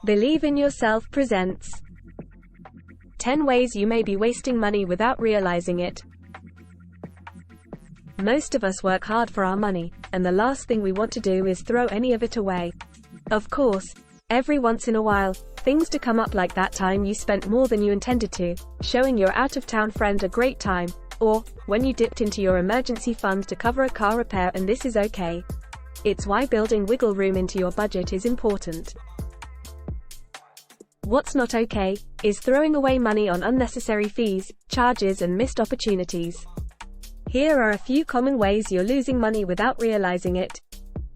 Believe in Yourself presents 10 ways you may be wasting money without realizing it. Most of us work hard for our money, and the last thing we want to do is throw any of it away. Of course, every once in a while, things do come up, like that time you spent more than you intended to, showing your out-of-town friend a great time, or when you dipped into your emergency fund to cover a car repair, and this is okay. It's why building wiggle room into your budget is important. What's not okay is throwing away money on unnecessary fees, charges, and missed opportunities. Here are a few common ways you're losing money without realizing it.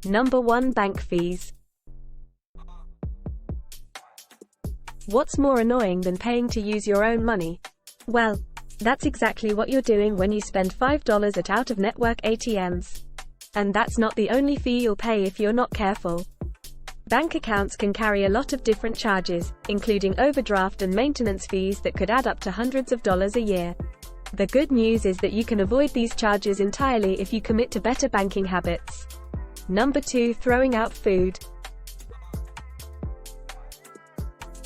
Number 1. Bank fees. What's more annoying than paying to use your own money? Well, that's exactly what you're doing when you spend $5 at out-of-network ATMs. And that's not the only fee you'll pay if you're not careful. Bank accounts can carry a lot of different charges, including overdraft and maintenance fees that could add up to hundreds of dollars a year. The good news is that you can avoid these charges entirely if you commit to better banking habits. Number 2. Throwing out food.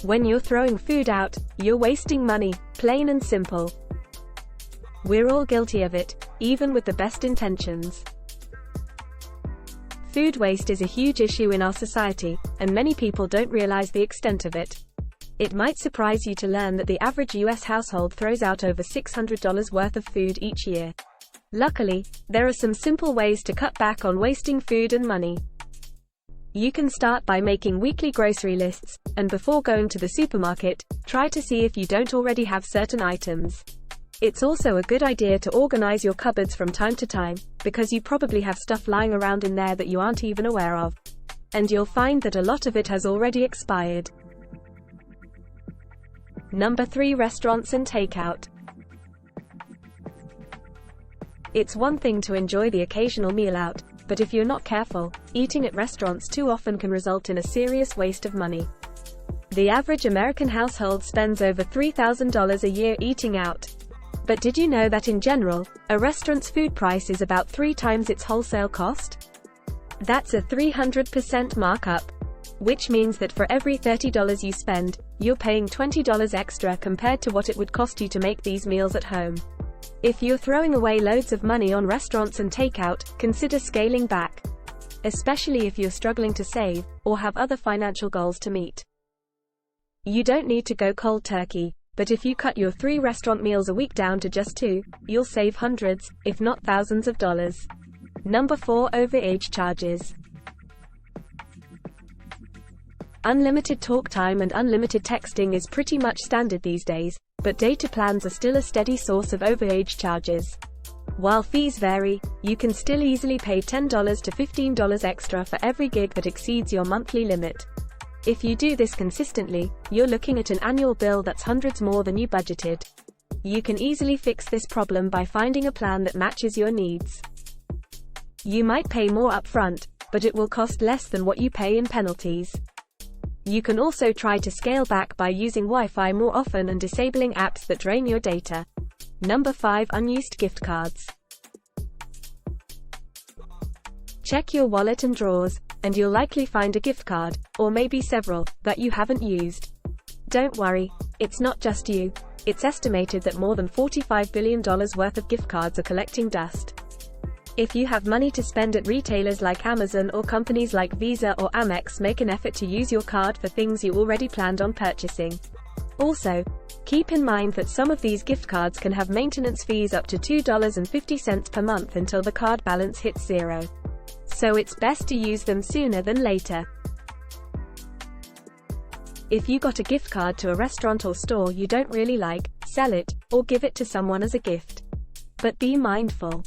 When you're throwing food out, you're wasting money, plain and simple. We're all guilty of it, even with the best intentions. Food waste is a huge issue in our society, and many people don't realize the extent of it. It might surprise you to learn that the average US household throws out over $600 worth of food each year. Luckily, there are some simple ways to cut back on wasting food and money. You can start by making weekly grocery lists, and before going to the supermarket, try to see if you don't already have certain items. It's also a good idea to organize your cupboards from time to time, because you probably have stuff lying around in there that you aren't even aware of. And you'll find that a lot of it has already expired. Number 3. Restaurants and takeout. It's one thing to enjoy the occasional meal out, but if you're not careful, eating at restaurants too often can result in a serious waste of money. The average American household spends over $3,000 a year eating out. But did you know that in general, a restaurant's food price is about 3 times its wholesale cost? That's a 300% markup. Which means that for every $30 you spend, you're paying $20 extra compared to what it would cost you to make these meals at home. If you're throwing away loads of money on restaurants and takeout, consider scaling back. Especially if you're struggling to save, or have other financial goals to meet. You don't need to go cold turkey. But if you cut your 3 restaurant meals a week down to just 2, you'll save hundreds, if not thousands of dollars. Number 4. Overage charges. Unlimited talk time and unlimited texting is pretty much standard these days, but data plans are still a steady source of overage charges. While fees vary, you can still easily pay $10 to $15 extra for every gig that exceeds your monthly limit. If you do this consistently, you're looking at an annual bill that's hundreds more than you budgeted. You can easily fix this problem by finding a plan that matches your needs. You might pay more upfront, but it will cost less than what you pay in penalties. You can also try to scale back by using Wi-Fi more often and disabling apps that drain your data. Number 5. Unused gift cards. Check your wallet and drawers, and you'll likely find a gift card, or maybe several, that you haven't used. Don't worry, it's not just you. It's estimated that more than $45 billion worth of gift cards are collecting dust. If you have money to spend at retailers like Amazon or companies like Visa or Amex, make an effort to use your card for things you already planned on purchasing. Also, keep in mind that some of these gift cards can have maintenance fees up to $2.50 per month until the card balance hits zero. So it's best to use them sooner than later. If you got a gift card to a restaurant or store you don't really like, sell it, or give it to someone as a gift. But be mindful.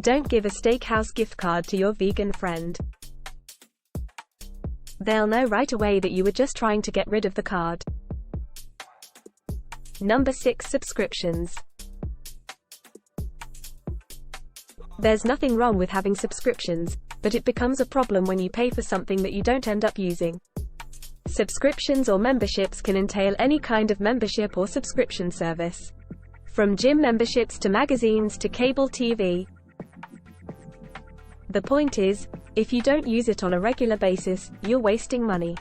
Don't give a steakhouse gift card to your vegan friend. They'll know right away that you were just trying to get rid of the card. Number 6. Subscriptions. There's nothing wrong with having subscriptions, but it becomes a problem when you pay for something that you don't end up using. Subscriptions or memberships can entail any kind of membership or subscription service. From gym memberships to magazines to cable TV. The point is, if you don't use it on a regular basis, you're wasting money.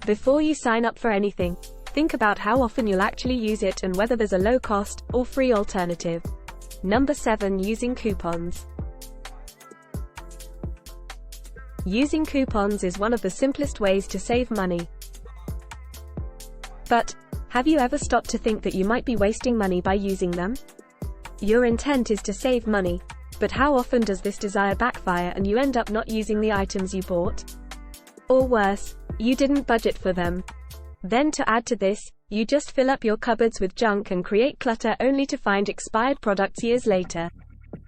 Before you sign up for anything, think about how often you'll actually use it and whether there's a low-cost or free alternative. Number 7. Using coupons. Using coupons is one of the simplest ways to save money. But, have you ever stopped to think that you might be wasting money by using them? Your intent is to save money, but how often does this desire backfire and you end up not using the items you bought? Or worse, you didn't budget for them. Then to add to this, you just fill up your cupboards with junk and create clutter only to find expired products years later.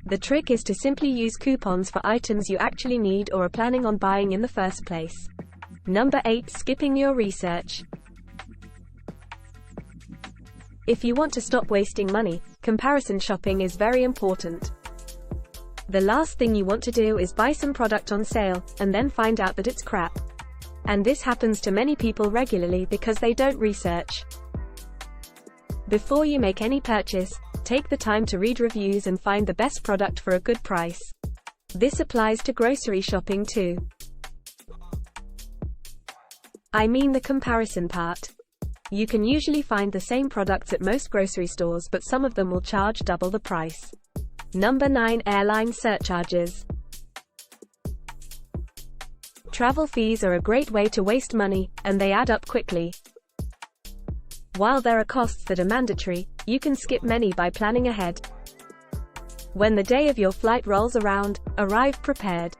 The trick is to simply use coupons for items you actually need or are planning on buying in the first place. Number 8. Skipping your research. If you want to stop wasting money, comparison shopping is very important. The last thing you want to do is buy some product on sale, and then find out that it's crap. And this happens to many people regularly because they don't research. Before you make any purchase, take the time to read reviews and find the best product for a good price. This applies to grocery shopping too. I mean the comparison part. You can usually find the same products at most grocery stores, but some of them will charge double the price. Number 9. Airline surcharges. Travel fees are a great way to waste money, and they add up quickly. While there are costs that are mandatory, you can skip many by planning ahead. When the day of your flight rolls around, arrive prepared.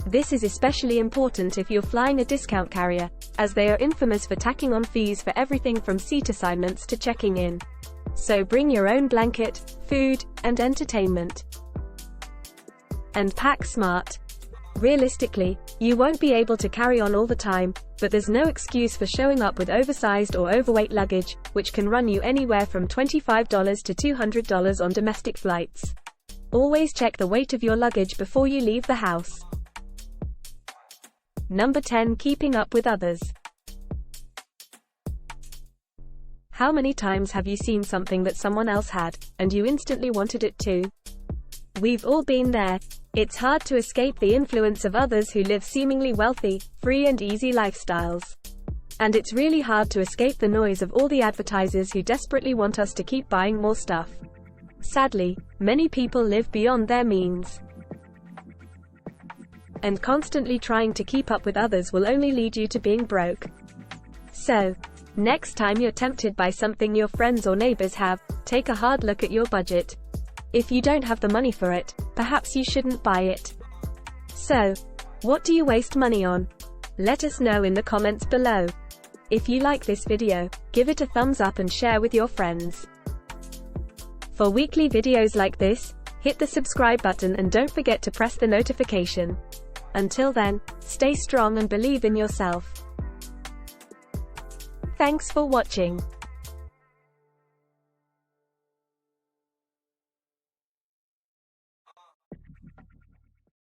This is especially important if you're flying a discount carrier, as they are infamous for tacking on fees for everything from seat assignments to checking in. So bring your own blanket, food, and entertainment. And pack smart. Realistically, you won't be able to carry on all the time, but there's no excuse for showing up with oversized or overweight luggage, which can run you anywhere from $25 to $200 on domestic flights. Always check the weight of your luggage before you leave the house. Number 10. Keeping up with others. How many times have you seen something that someone else had, and you instantly wanted it too? We've all been there. It's hard to escape the influence of others who live seemingly wealthy, free and easy lifestyles. And it's really hard to escape the noise of all the advertisers who desperately want us to keep buying more stuff. Sadly, many people live beyond their means. And constantly trying to keep up with others will only lead you to being broke. So, next time you're tempted by something your friends or neighbors have, take a hard look at your budget. If you don't have the money for it, perhaps you shouldn't buy it. So, what do you waste money on? Let us know in the comments below. If you like this video, give it a thumbs up and share with your friends. For weekly videos like this, hit the subscribe button and don't forget to press the notification. Until then, stay strong and believe in yourself. Thanks for watching.